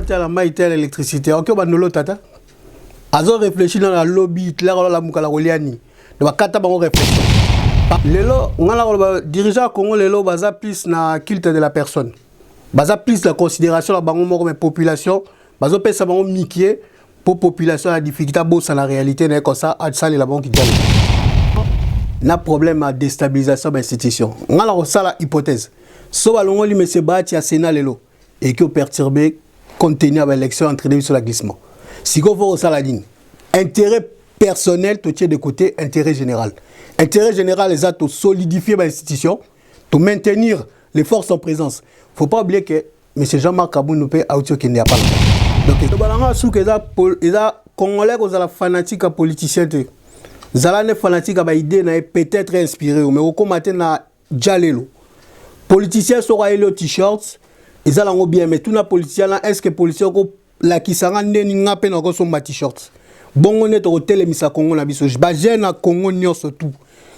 courant, la maïté, l'électricité. Ok, on va tata. Azo réfléchir dans la lobby, la moukala roliani. De kata bango réfléchir. Lelo, on a dirigeant Congo lelo baza plus na culte de la personne. Baza plus la considération la bango moko mais population, bazo pesa bango mikié pour population la difficulté bossa la réalité n'est comme ça, ça les la banque qui gagne. Na problème à déstabilisation de l'institution. On a ça la hypothèse. So balongo li monsieur Bati à Sénat lelo et que perturber contenir l'élection entraîner sur la glissement. Si vous voulez ça la ligne, intérêt personnel, tu tiens de côté, intérêt général. Intérêt général, les actes solidifier l'institution, de maintenir les forces en présence. Il ne faut pas oublier que M. Jean-Marc Kabou nous paye à autre qu'il n'y a pas. Donc, les Congolais, ils sont fanatiques à politiciens. Ils sont fanatiques à idée, peut-être inspiré, mais au combattre na Jalelo. Politiciens sont au t-shirt, ils sont bien, mais tous les politiciens, est-ce que les politiciens la kisanga ndeni ngape na koso ma t-shirt bongo neto hotel misa Congo na biso ba jeune na Congo nyonso tout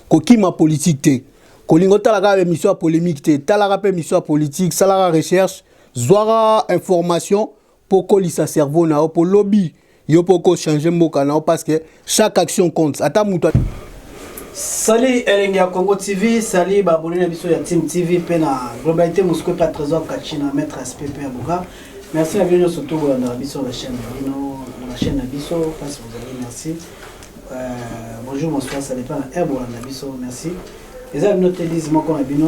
ko kima politique te ko lingo tala ka émission polémique te tala ka émission politique sala recherche zoara information pour ko lisa cerveau na pour lobby yo pour ko changer mboka na parce que chaque action compte ata muto. Salut Elenga Congo TV, salut babonné na biso ya Team TV pe na globalité Moscou pas trésor Kachina maître SPP Abuka. Merci à vous surtout dans la chaîne Nabiso, parce que vous avez merci. Bonjour, bonsoir, ça dépend de Nabiso, merci. Les amis, nous te disent qu'on a bien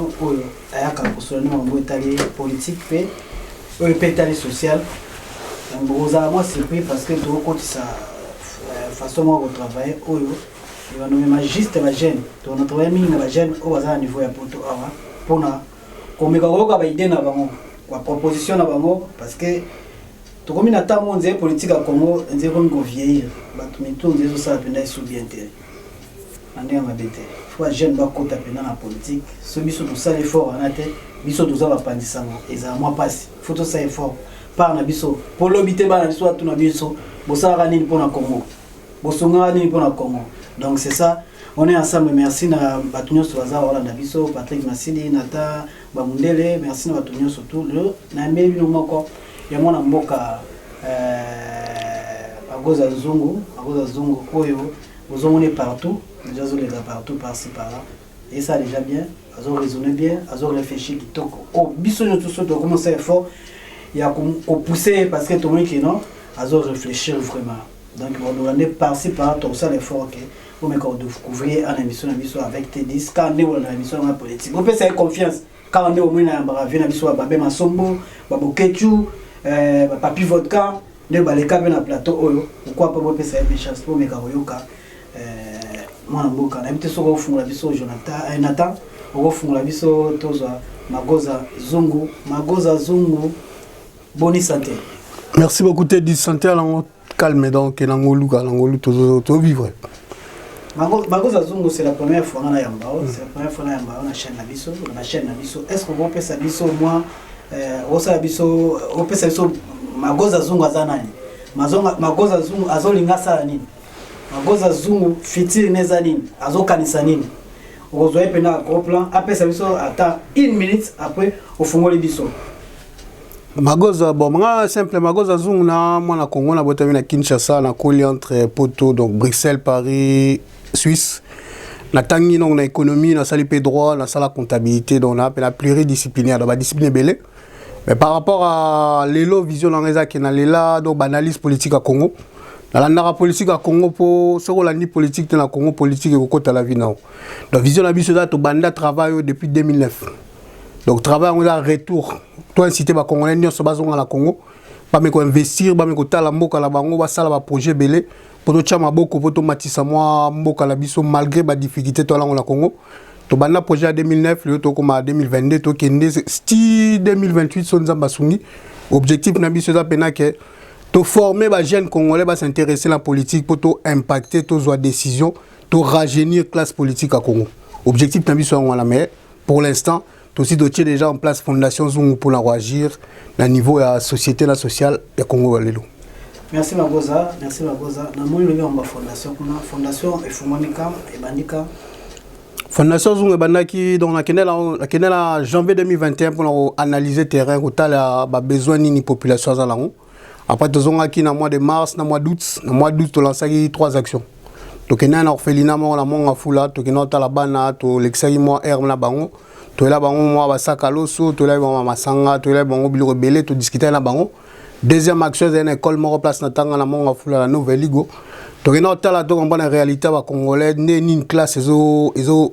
politique, pétale sociale. Moi, c'est pris parce que tout le monde sa façon de travailler. Il va nous mettre juste la gêne. On a travaillé la gêne au niveau de Poto pour qu'on ait une idée la proposition na bango parce que to comme na temps on politique à Congo on dirait qu'on vieillir bato mito on ça penda sous bien intérêt ande ma bête faut jeune ba kota penda na politique ce biso tout ça l'effort en tête biso tout ça va pandisa et ça moi passe faut tout ça effort par na biso pour l'obité ba na biso tout na biso bo ça rani pour na Congo bo songa rani pour na Congo donc c'est ça. On est ensemble, merci na Batunyo Soaza, Orlando Biso, Patrick Massidi, Nata, Bamundele, merci na Batunyo surtout. Na mbeli nomoko, ya mwana mboka Agoza Zungu, Oyo, vous on est partout, déjà on est partout, par-ci par-là. Et ça déjà bien, ils ont raisonné bien, ils ont réfléchi qui toque. Oh, Biso nous tous de commencer fort, il y a qu'on pousser parce que tout le monde qui non, ils ont réfléchi vraiment. Donc on est par-ci par-là, tout ça l'effort ok. Vous me découvrir en émission avec Tédis, quand on est en émission politique. Vous pouvez faire confiance quand on est au moins en émission Babé Massombo, Babo Ketchou, Papi Vodka, ne baleka ben na plateau pourquoi pas vous pouvez faire des chances pour me karoyoka moi mboka na bité soko fungula biso Jonathan Nathan oko fungula biso toza Magoza Zungu bonne santé. Merci beaucoup Tédis, santé à l'ango calme donc l'angolu to vivre. Magoza Zungu c'est la première fois na Yambao, c'est la première fois na Yambao na chaîne Nabiso. Est-ce que vous pouvez ça biso moi osa biso opesa biso Magoza Zungu azanani? Magoza Zungu azolinga sala nini? Magoza Zungu fitiri neza nini? Azokanisa nini? Ozoe pena gros plan apesa biso ata 1 minute après ofungoli biso. Magoza bon nga simple Magoza Zungu na mwana Congo na botami na Kinshasa na koli entre Poto donc Bruxelles Paris Suisse na tangi donc na économie na sali pe droit na sala comptabilité donc na la pluridisciplinaire dans la discipline belé mais par rapport à l'élo vision dans les qui na lela donc analyse politique à Congo dans la politique à Congo pour ce qu'on dit politique dans la Congo politique et côté la vie non donc vision la biso to banda travail depuis 2009 donc travail on a retour toi inciter ba Congolais nyonso so bazonga na Congo pas me ko investir ba me ko tala mboka la bango ba sala ba projet belé pour to chama boko pour to matisa moi mboka la biso malgré ba difficulté to la na Congo to banda projet en 2009 le to comme 2022 to kende sti 2028 son nzamba sungi objectif na biso za pena que to former ba jeunes congolais ba s'intéresser la politique pour to impacter to zo décision to rajeunir classe politique à Congo objectif na biso on la mais pour l'instant aussi dossier déjà en place fondation Zungu pour l'enrager au niveau de la société la sociale de Congo Walelo. Merci Magoza, merci Magoza. Na moi le en fondation et Fumanika et Bandika. Fondation Zungu Bandaki donc la kenela janvier 2021 pour analyser terrain au tal a besoin ni population za lango. Après, nous avons acquis dans le mois de mars, dans le mois d'août. Dans le mois d'août, nous avons lancé 3 actions. Donc, nous avons orphelinat, nous avons foula, nous avons talabana, nous avons l'examen, nous avons la bango. Nous avons basakaloso, nous avons masanga, nous avons rebelle, nous discuter la bango. Deuxième action, c'est une école, nous avons place dans la foula, la nouvelle ligo. Donc, nous avons la réalité congolais, une classe, ils ont cours,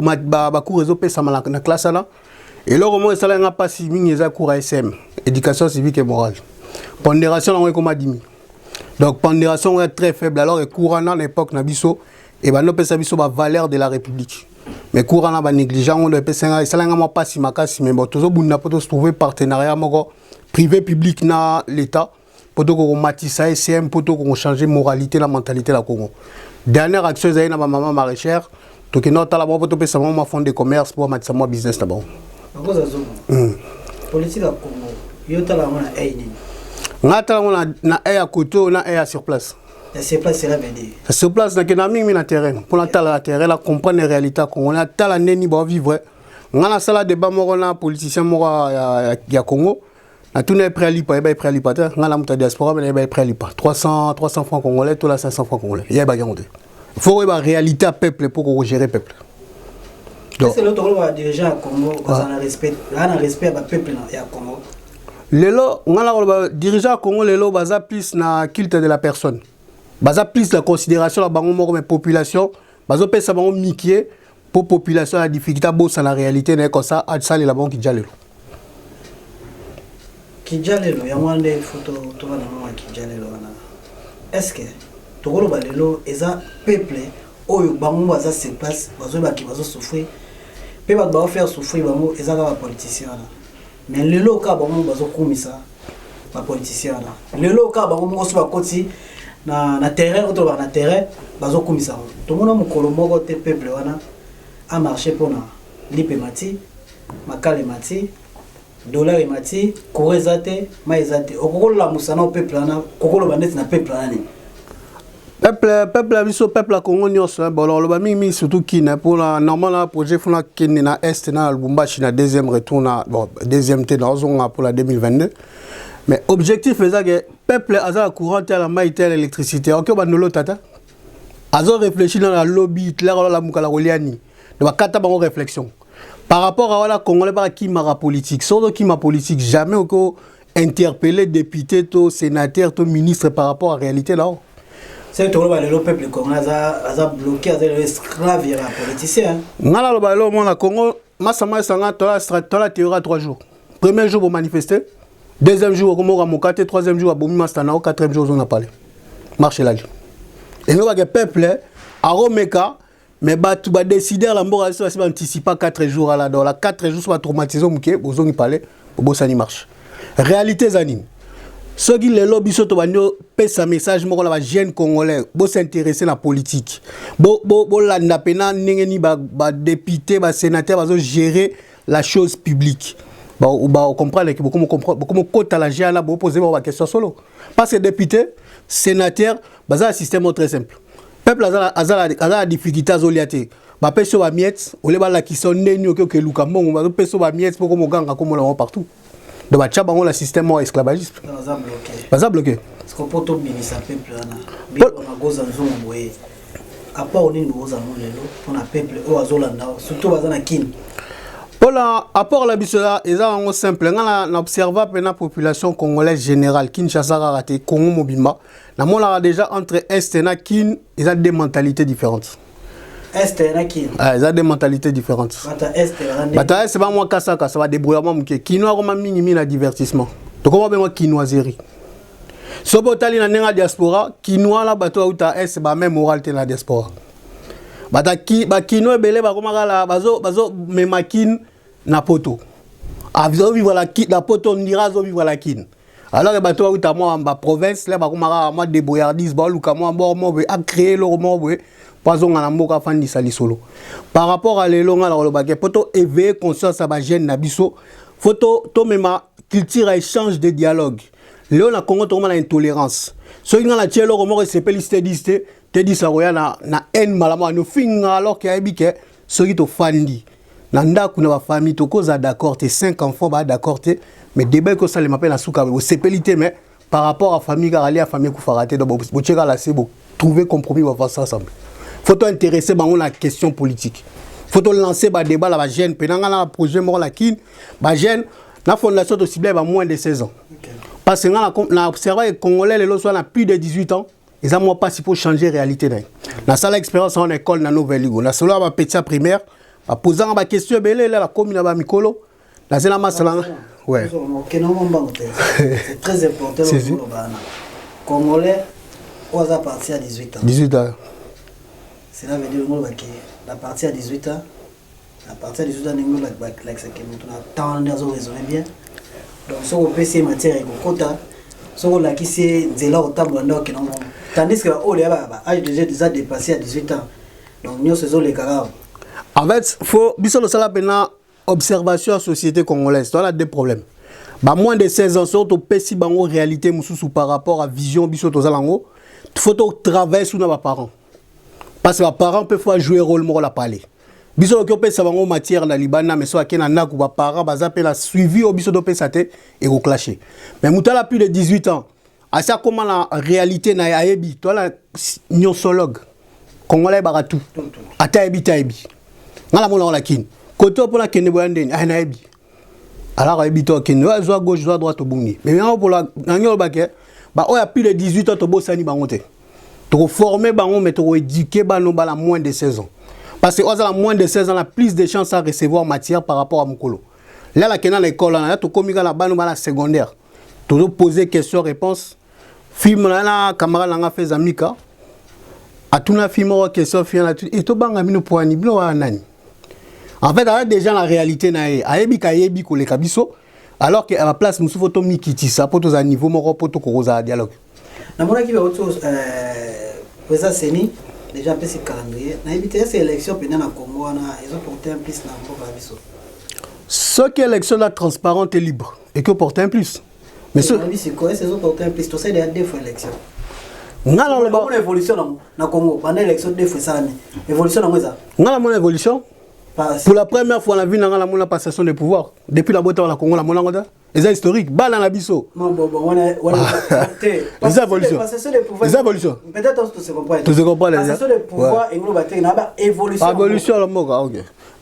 ils ont payé la classe là. Et là, comment ça n'a pas si mis les cours à SM, éducation civique et morale. Pondération, on est comme dit. Donc, pondération est très faible. Alors, les cours à l'époque, Nabiso, et ben, nous avons la valeur de la République. Mais cours à la négligence, on peut ça n'a pas si macassi, mais bon, toujours, on a pas trouvé partenariat privé-public dans l'État pour qu'on matisse à SM, pour qu'on change la moralité, la mentalité de la Congo. Dernière action, c'est ma maman maraîchère. Donc, nous avons un fonds de commerce pour mettre mon business d'abord. Politique à Congo, il y a un côté, on a sur place. Sur place, c'est la BD. Sur place, on a mis un terrain. Pour la terrain, comprendre la réalité. On a un neni pour vivre. On a un salle de débat, on a un politicien à Congo. On a tout prêt à l'IPA, il est prêt à l'IPA. On a la diaspora, mais il est prêt à l'IPA. 300 francs congolais, tout là 500 francs congolais. Il y a une il faut avoir la réalité à peuple pour gérer le peuple. C'est l'autre rôle dirigeant à Congo, parce qu'on a respect à peuple à Congo. Les dirigeants à Congo, les lots basent plus na culte de la personne. Basent plus la considération de la population, basent plus ça bango mikié pour population la difficulté bosse la réalité n'est comme ça à ça les la banque qui jalelo. Qui jalelo, il y a moins de photos toi na moi qui jalelo na. Est-ce que to rôle balelo eza peuple oyo bango baza se place bazo ba ki bazo souffrir. Pe ba ba faire souffrir bango eza ka politicien là. Mais le loka bango bazo komisa ba politicien là. Le loka bango mo so ba koti na terrain auto ba na terrain bazo komisa. To mona mokolo moko te peuple wana a marché pour na lipemati makale mati dollar mati korezate maizate okolo la musana au peuple wana kokolo bandeti na peuple wana ni. Peuple à Congo nyonso bon alors le bami surtout qui pour la normalement projet fona kene na est na Lubumbashi na deuxième retour na bon deuxième té dans zone pour la 2022 mais objectif est que peuple azala courant à la maïté l'électricité OK bandolo tata azo réfléchir dans la lobby là la mukala oliani de ba kata bango réflexion par rapport à la congolais par qui mara politique sans qui ma politique jamais encore interpeller député to sénateur to ministre par rapport à la réalité là. C'est tout le peuple congolais a bloqué les esclaves et les politiciens. Ngala le balo mon Congo masama sanga tola théorie 3 jours. Premier jour pour manifester, deuxième jour comme on mokate, troisième jour à bomi mastana, quatrième jour on a parlé. Marcher là. Et nous le peuple a romeka mais tu vas décider la mort ça va anticiper 4 jours à la dans la 4 jours soit traumatisé muké bozongi parler bosani marche. Réalité zanine. Ceux qui les lobbies sont un message pour la jeune congolais, pour s'intéresser à la politique. Pour la député, sénateur, pour gérer la chose publique. On comprend que beaucoup de la GA pour poser une question solo. Parce que député, sénateur, c'est un système très simple. Le peuple a la difficulté à zoliater. Ba peso ba miette, on les bala qui sont nés que Lukambo, ba peso ba miette pour qu'on gagne comme on partout. Donc, on a un système esclavagiste. Pas bloqué. Parce qu'on peut tout ministre peuple là. On a gros enjeux boyé. À part on est nous aux enjeux on a peuple au azolanda surtout bazana kin. Pour la apport la bisola, ils ont simple. On observe la population congolaise générale Kinshasa raté Congo Mobimba. Na mon là déjà entre est et na kin, ils ont des mentalités différentes. Est et na kin. Ah, ils ont des mentalités différentes. Bata c'est pas moi kasaka, ça va débrouillement mké. Kinoa comme minimi la divertissement. Donc on va bien kinoiserie. Sobotali na nenga diaspora, kinoa la bato uta est ba même moral te la diaspora. Bata ki ba kino belé ba komaka la bazo memakin na poto. Aviso vivre la poto ndira zo vivre la kin. Alors que bato uta moi en province là ba komaka moi débrouillardise ba luka moi mo a créer le mo poison à la mboka fandi sali solo. Par rapport à l'elonga la lobake poto éveiller conscience à ba jeune na biso. Photo to mema culture échange de dialogue. Léon a Congo to la intolérance. Ceux qui ont la tielo romo te dit ça na haine malama no finga alors qu'il y a bike ceux qui to fandi. Nanda kuna ba famille toko za d'accord te 5 enfants ba d'accord te mais débat que ça les m'appelle na souka au CPLité mais par rapport à famille car à famille ku faraté donc bo tcheka la c'est bo trouver compromis va faire ça ensemble. Faut intéresser bango la question politique. Faut lancer ba débat la jeune penanga na projet mort la kin ba jeune la fondation de ciblé ba moins de 16 ans. Okay. Parce que na observé congolais les soit na plus de 18 ans. Ils ont pas si pour changer réalité na ça l'expérience en école na nouvelle ligue na solo ba petit primaire ba posant ba question belé la commune ba mikolo na zela masala ouais c'est très important le congolais aux à partir à 18 ans 18 ans cela veut dire que la partie à 18 ans à partir de 18 ans nous la que temps nous raisonner bien donc so on peut ces matières et quota so on la qui c'est zela au table donc non tandis que oh les âge déjà dépassé à 18 ans donc nous faisons les carats. En fait faut biso le sala pena observation à société congolaise on a deux problèmes ba moins de 16 ans surtout pesi bango réalité mususu par rapport à vision biso to zalango faut travailler sur nos parents parce que les parents peuvent jouer rôle mo la parler biso ko pesa bango matière na libana mais so akena na ku ba parents bazape la suivi au biso do pesa te et ko clasher mais mutala plus de 18 ans à ça comment la réalité na ayebi toi la nyosologue congolais baratou ata ebi taebi ngala mona la kin côté pour la kene boyandeni a na ebi alors ebi to kene soit gauche soit droite au bungi mais maintenant pour la ngolo baké ba o ya plus de 18 ans to bosani bango te to former bango mais to éduquer bano bala moins de 16 ans parce que aux moins de 16 ans la plus de chances à recevoir matière par rapport à mukolo là la kena l'école là to komika la bano bala secondaire to poser question réponse film na camarade nga fait amika atuna film ou question fin et to banga mino poani bino wa nani en fait là déjà la réalité na ayebi ka yebi ko le kabiso alors que à la place nous photo mikiti ça pour tous à niveau moko poto ko za dialogue na mona ki ba auto président Seni déjà petit calendrier na éviter ces élections pendant na Congo na ils ont porté un plus na mboka biso ce que élection là transparente et libre et que porter un plus mais ce c'est quoi c'est ont porté un plus tout ça il y a deux fois élection ngala le ba évolution na Congo pendant l'élection deux fois ça évolution na moza ngala mon évolution pour la première fois la vie dans la passation de pouvoir depuis la boîte la Congo la monanga c'est historique bala na biso non bon on les évolutions peut-être tout se comprend les passation de pouvoir et nous bater na évolution la moka OK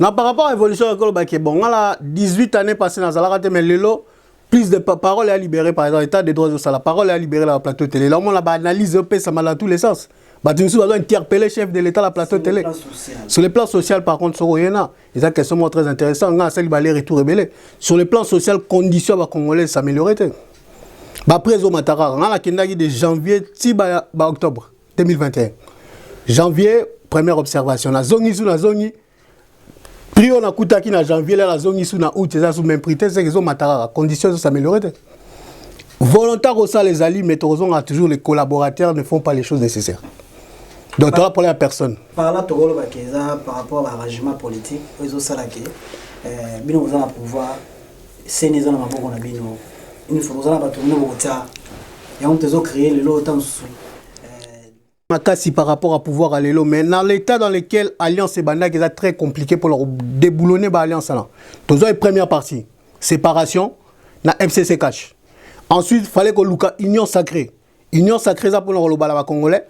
na par rapport à évolution ko ba ke bon la 18 années passées dans la rate mais lelo plus de parole est libérée par exemple état des droits de la parole est libérée la plateau télé là on la analyse peu ça mal dans tous les sens bah tu nous dois interpeller chef de l'état la plateau télé sur le plan social par contre sur Oyena ils ont question très intéressant on a celle ba les retour rebelle sur le plan social conditions ba congolais s'améliorer bah après au matara on a kendaki de janvier ti ba octobre 2021 janvier première observation na zongi prix on a coûté na janvier là la zongi sous na août ça sous même prix c'est qu'ils ont matara conditions s'améliorer volontaire au ça les alliés mais toujours les collaborateurs ne font pas les choses nécessaires. Donc tu as pour la personne. Par là, par rapport à l'arrangement politique, ils ont ça là qui, bien nous allons pouvoir, c'est les gens qui ont bino, il faut nous allons pas tourner au retard. Et on te créer le lot autant sous. Makasi par rapport à pouvoir aller là, mais dans l'état dans lequel Alliance et Banda qui est très compliqué pour leur déboulonner l'Alliance là. Tu as une première partie, séparation, na MCC cash. Ensuite, il fallait que Luka union sacrée. Union sacrée ça pour le balaba congolais.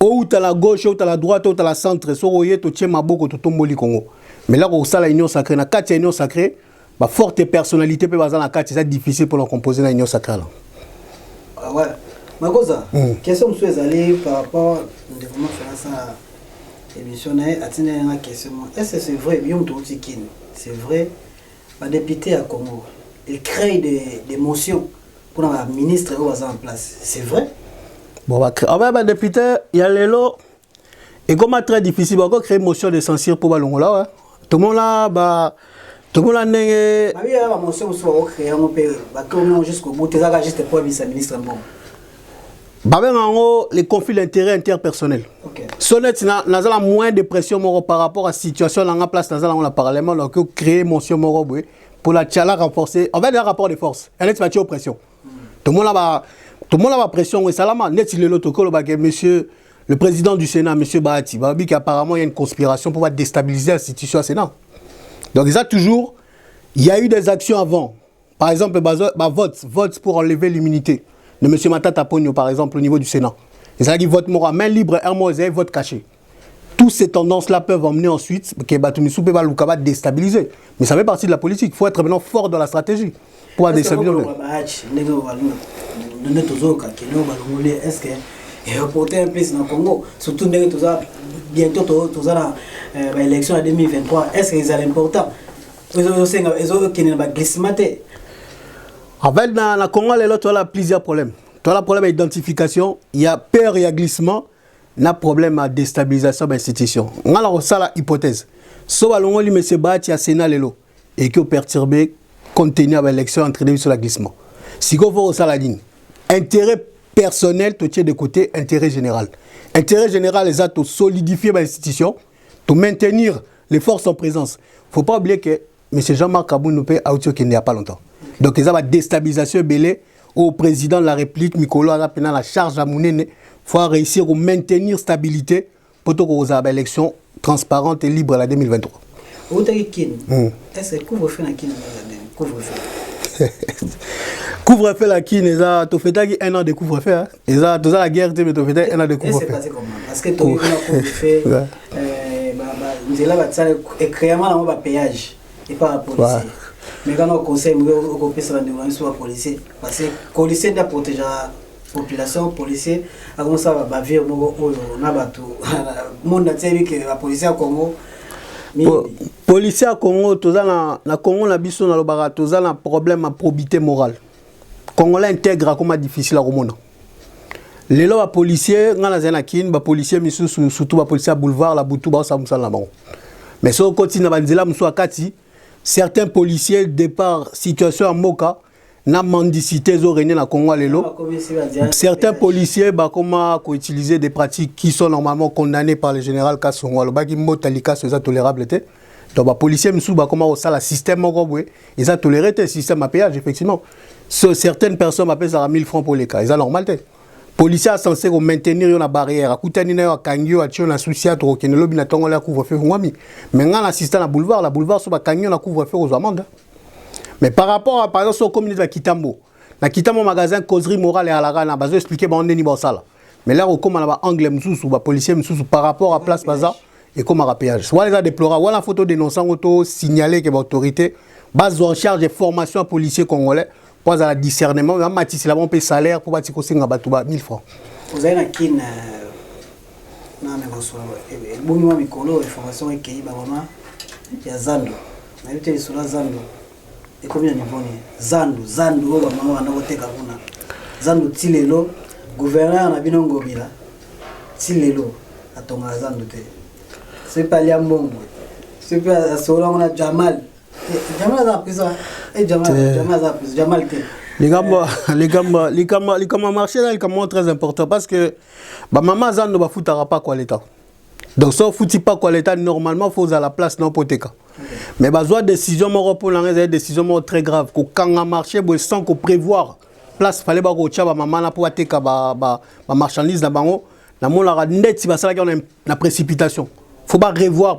Ou tu as la gauche, ou tu as la droite, ou tu as la centre, soroye tu tiens ma boko tu tomboli Congo. Mais là où ça la union sacrée, na quatre union sacrée, bah forte personnalité peut baser la quatre, c'est difficile pour leur composer la union sacrée là. Ah ouais. Makosa, question monsieur allé par rapport au développement faire ça émission à tenir une question. Est-ce que c'est vrai bien tout c'est vrai les députés à Congo, ils créent des motions pour la ministre ou en place. C'est vrai? Bon, bah, député, il y a les lots. Et comme c'est très difficile, on va créer une motion de censure pour Balongola. Tout le monde là, bah, tout le monde là, n'est pas. Il y a une motion qui va créer un peu, jusqu'au bout, tu as juste pour le ministre. Bah, ben, en gros, les conflits d'intérêts interpersonnels. Ok. Sonnet, nous avons moins de pression par rapport à la situation dans la place, nous avons le Parlement, donc créer une motion pour la tchala renforcer. En fait, il y a un rapport de force. Il y a une oppression. Tout le monde là, tout le monde a pression et salama net il est l'autocolore monsieur le président du Sénat monsieur Bahati qui apparemment il y a une conspiration pour déstabiliser l'institution au Sénat Donc ça toujours, il y a eu des actions avant. Par exemple, vote pour enlever l'immunité de M. Matata Ponyo, par exemple, au niveau du Sénat. Et ça dit vote moral, main libre, vote caché. Toutes ces tendances-là peuvent emmener ensuite que Batoumissou peut déstabiliser. Mais ça fait partie de la politique. Il faut être maintenant fort dans la stratégie pour déstabiliser. Est-ce que reporter un peu dans le Congo, surtout bientôt l'élection en 2023, est-ce que c'est important? Ils ont glissement. En fait, dans le Congo, il y a plusieurs problèmes. Il y a un problème d'identification, il y a peur, il y a glissement, il y a un problème de déstabilisation de l'institution. On a la hypothèse. Si on a M. Bati à Sénat et qui a perturbé, contenu l'élection, entraîné sur le glissement. Si on voit ça la ligne, intérêt personnel, tu tiens de côté, intérêt général. Intérêt général, c'est de solidifier l'institution, de maintenir les forces en présence. Il ne faut pas oublier que M. Jean-Marc Kabou nous paye il n'y a pas longtemps. Donc, il y a une déstabilisation belée au président de la République, Mikolo, a la charge à Mounene. Il faut réussir à maintenir stabilité pour que vous ayez une élection transparente et libre en 2023. Est-ce que couvre-feu na Kine couvre-feu? Couvre-feu la Kine, tu fais un an de couvre-feu. Tu as la guerre, mais tu fais un an de couvre-feu. C'est passé comment? Parce que tu as eu un couvre-feu, nous avons créé un péage et pas un policier. Mais quand on conseille, on peut se rendre sur un policier. Parce que le policier doit protéger la population, le policier a commencé à vivre au Nabatou. Le monde a dit que la police au Congo. Policier au Congo, na Congo na biso na lobara, tu as un problème de probité morale. Congolais intègre comme difficile à remonter. Les lois policiers, on a des policiers, surtout les policiers à boulevard, la boutou, ça me semble là. Mais si on continue à dire là, certains policiers, départ situation en Moka, na mendicité régné na Congo lelo. Certains policiers comment utiliser des pratiques qui sont normalement condamnées par le général Kassongo. Le baki motalika c'est tolérable té. Donc les policiers msou comment ça le système moko ils ont toléré le système à péage effectivement. Certaines personnes appellent ça 1000 francs pour les cas. Ils ont normal té. Policiers censé maintenir une barrière. Akutani na kangyo atio na soucia to ke lobi na tongo la couvre-feu ngwami. Mais ngana assistant na boulevard, la boulevard so ba kangyo na couvre-feu aux amendes. Mais par rapport à par exemple au communauté de Kitambo, na Kitambo magasin causerie morale et à la rana, bazo expliquer ba on ni ba sala. Mais là au comme on a angle msusu ba policier msusu par rapport à place baza et comme à péage. Soit les a déploré, ou la photo dénonçant auto signaler que l'autorité base en charge de formation policiers congolais. Pour la discernement, même Mathis, il a un peu de salaire pour bâtir 1000 francs. Vous avez un kin, non mais vous avez une information qui est il y a Zando. Vous avez sur la Zando. Et combien de niveau Zando, maman, on a voté Kabuna. Zando, Tilelo, gouverneur, on a bien un gobila. Tilelo, à ton Zando. C'est pas Liambongo. C'est pas Sola, on a Jamal. Jamal a pris ça. Et Jamal les gars marché là, c'est très important parce que maman Zan ne va foutre pas quoi l'état. Donc si on ne fout pas quoi l'état, normalement il faut à la place dans le cas. Mais besoin décision pour la décision très grave. Quand on marché sans qu'on prévoir place fallait pas que maman pour attaquer ma marchandise là bango, la mon la net va ça la précipitation. Faut pas revoir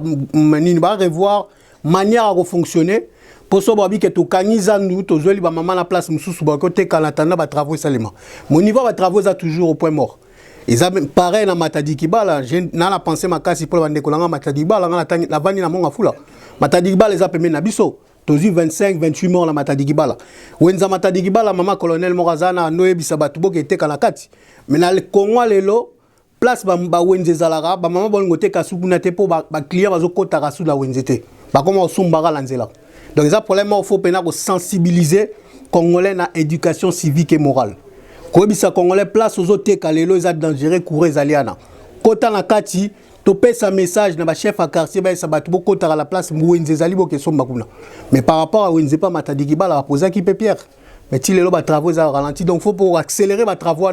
manière à fonctionner. Pour ça, que tu as nous, tu as maman la place, côté quand on travaux seulement. Mon niveau de travaux est toujours au point mort. Ils ont pareil dans Matadikibala, j'ai pensé ma casse pour la Matadikibala, la vanille na mon afula. Matadikibala les a payé nabiso. Tu as 25, 28 morts la Matadikibala. Wenza Matadikibala, maman colonel Morazana, Noé Bisabatubo qui était kanakati. Mais dans le Congo, place ba wenze zalara, ba maman bon côté kasubuna te pour ba client bazo kota rasu la wenzete. Ba comment sumbara lanzela. Donc, il y a un problème, il faut sensibiliser les Congolais dans l'éducation civique et morale. Quand les Congolais place aux autres calés, ils sont dangereux, courir les aliens. Quand on a kati, tu peux un message dans le chef à quartier, il y a la place où ils sont. Mais par rapport à où ils sont pas Matadikibala, il va poser qui peut Pierre. Mais si les travaux sont ralentis, donc il faut pour accélérer les travaux,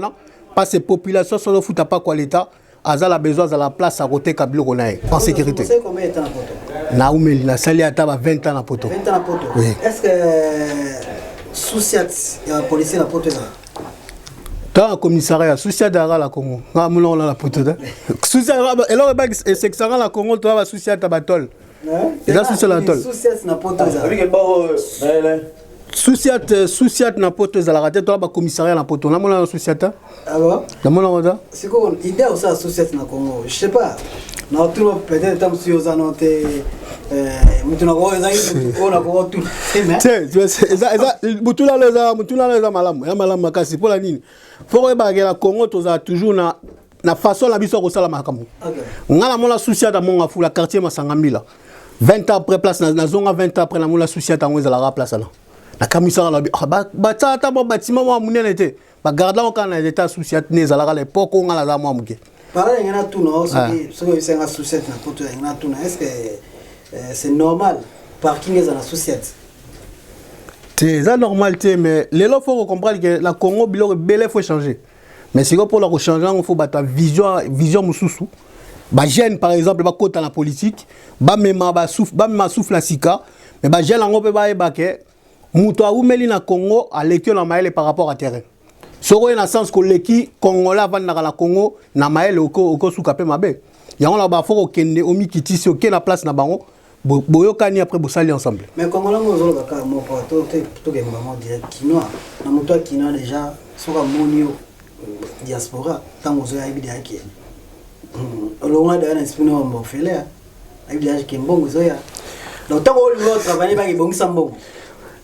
parce que les populations ne foutent pas quoi l'État. Azal a besoin de la place à côté Kabilo en sécurité. Vous savez combien de temps à Poto? Naoumeli, la salle à 20 ans à Poto. 20 ans à Poto. Oui. Est-ce que Souciat, il y a un policier à Poto? Dans le commissariat, Souciat d'Ara la Congo. Ah, mon nom la Poto. Souciat, et là, c'est que ça la Congo, tu as Souciat à Batol. eza souciat na tol souciat na poto ezalaka te tola bacommissariat na poto namona na souciat namona koza siko idée osa souciat na Congo je sais pas na tout peut-être tam si oza no te mutuna ko eza ko na ko tout eza mutuna leza malamu ya malamu makasi pola nini faut ba la Congo toza toujours na façon la biso ko sala makambo ngala mona souciat da monga fula quartier Masangambila 20 ans après place na zonga 20 ans après na mona souciat ngwe ezala place là la commissaire la ba tata ba bâtiment mo munene te ba garda on kana état souciat ne ezala l'époque on ngala za mo amuke para ngana tout no so c'est un souciat na poto ngana tout est-ce que c'est normal parking est dans souciat c'est ça normalité mais les lots faut comprendre que la Congo bilo belé faut changer mais si pour la changer il faut battre vision mususu ba jeune par exemple ba kota na politique ba mema ba souffle la sika mais ba jeune ngo pe ba ebake muto a umeli na Congo a lekio na maele par rapport à terrain soko na sens ko leki Congolais va na la Congo na maele oko suka pe mabe ya on la ba faut kende omi kitisi ok na place na bango boyokani après bosali ensemble mais Congolais mo zolo ka mo ko to ke mo direct kinoa na muto kinoa déjà soka monio diaspora tango zo ya ibidi yake olonga da na espino mo fele ibidi yake mbongo zo ya donc tango lo travailler ba ibongisa mbongo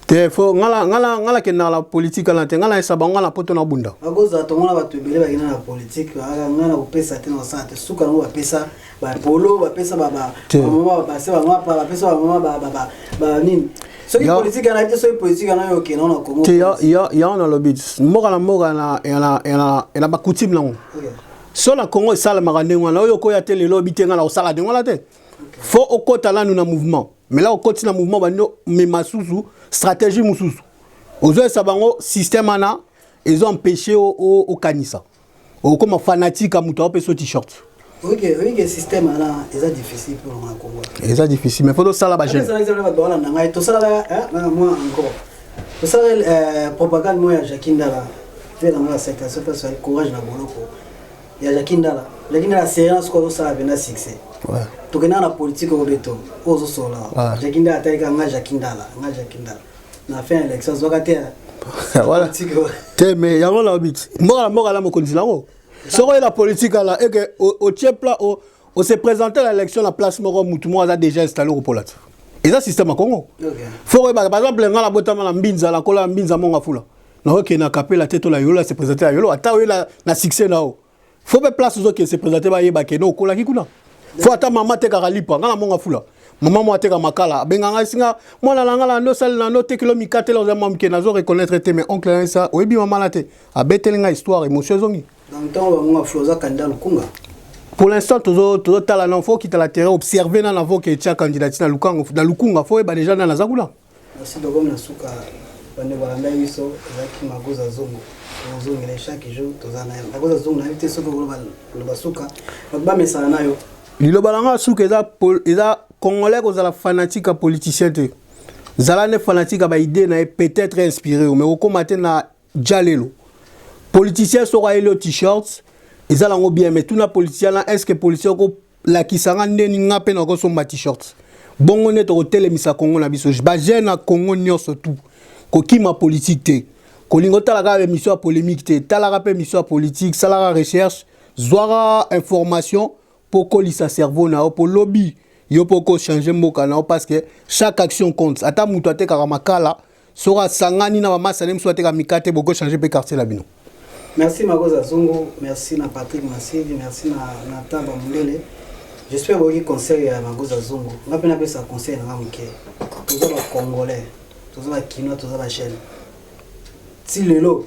te fo ngala ke na la politique la te ngala esa bango na poto na bunda agoza to ngala batu ebele ba kina na politique ngala upesa te na sante suka ngo bapesa ba polo bapesa mama ba se ba ngapa bapesa ba mama ba nini so ki politique na te so politique na yo ke na Congo te ya on a le but moga na ena ba coutume lango so la Congo sala makandengo na yo ko ya te le lobby te ngala osala de ngala te faut okota la nous na mouvement mais là on continue le mouvement bano mais masusu stratégie mususu ozo sabango système ana ils ont empêché au kanisa au comme fanatique à muto pe so t-shirt oui que système ana est difficile pour le Congo c'est difficile mais faut ça la ba jeune ça exemple ba dola na ngai to ça là moi encore to ça propagande moi Jakindala fait dans la secteur parce que courage na boloko ya Jakindala séance ko ça bena succès ouais tokena na politique au beto ozo sola Jakindala taika nga Jakindala na fin élection zokate voilà te mais yango la bit mora la mo konzi lango soko la politique là et que au tiepla au se présenter à l'élection la place moko mutu mo a déjà installé au polat et ça système à Congo faut par exemple nga la botama la mbinza la kola mbinza monga fula na OK na capela tête la yola se présenter à yolo ata yola na succès nao faut pas place aux qui se présenter ba yeba ke no kola kikuna faut ata mama te karalipa ngala monga fula mama mo ateka makala benganga singa mona langa no sal na no te kilomika te lo mam ke nazo reconnaître te mais oncle ça oyebi mama la te abetelinga histoire émotion zongi donc temps monga floza candidat lukunga pour l'instant todo tala na faut quitter la terrain observer na navo ke tia candidature na lukunga faut eba déjà na zakula merci de comme na suka bande balanda biso ezaki magoza zongo zongo chaque jour tozana magoza zongo na vite soko lo basuka ba mesana nayo lilo balanga suka eza Congolais aux la fanatique à politicien te zala ne fanatique à ba idée na peut-être inspiré mais au commater na jalelo politicien sera le t-shirt ils allent bien mais tout na politicien là est-ce que politicien ko la kisanga ndeni ngape na ko somba t-shirt bongo net au telemisa Congo na biso ba jeune na Congo nyonso tout ko kima politique te ko lingota la émission polémique te tala ka émission politique sala recherche zoara information pour ko lisa cerveau na pour lobby yo poko changer mboka na parce que chaque action compte ata muto ate ka makala sora sangani na mama sanem so ate ka mikate boko changer pe quartier la bino merci Magoza Zongo merci na Patrick Massivi merci na Tamba Mundele j'espère que vous conseil à Magoza Zongo ngapena pesa conseil na ngamuke toza ba congolais toza ba kino toza ba chaîne si lelo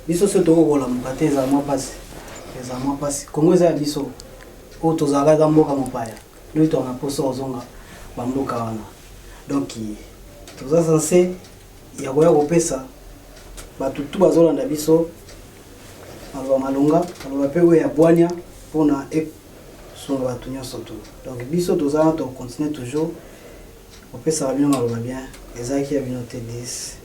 biso so to ko la mukate za moi passe Congo za biso o toza ga mboka mopaya lui on a posé aux onga bamboka wana donc tout ça censé ya koya kopesa batu tu bazolanda biso aloba malunga aloba pe we ya bwanya pona e songa batu nyonso tu donc biso tozana to continuer toujours kopesa bino aloba bien ezaki ya bino te 10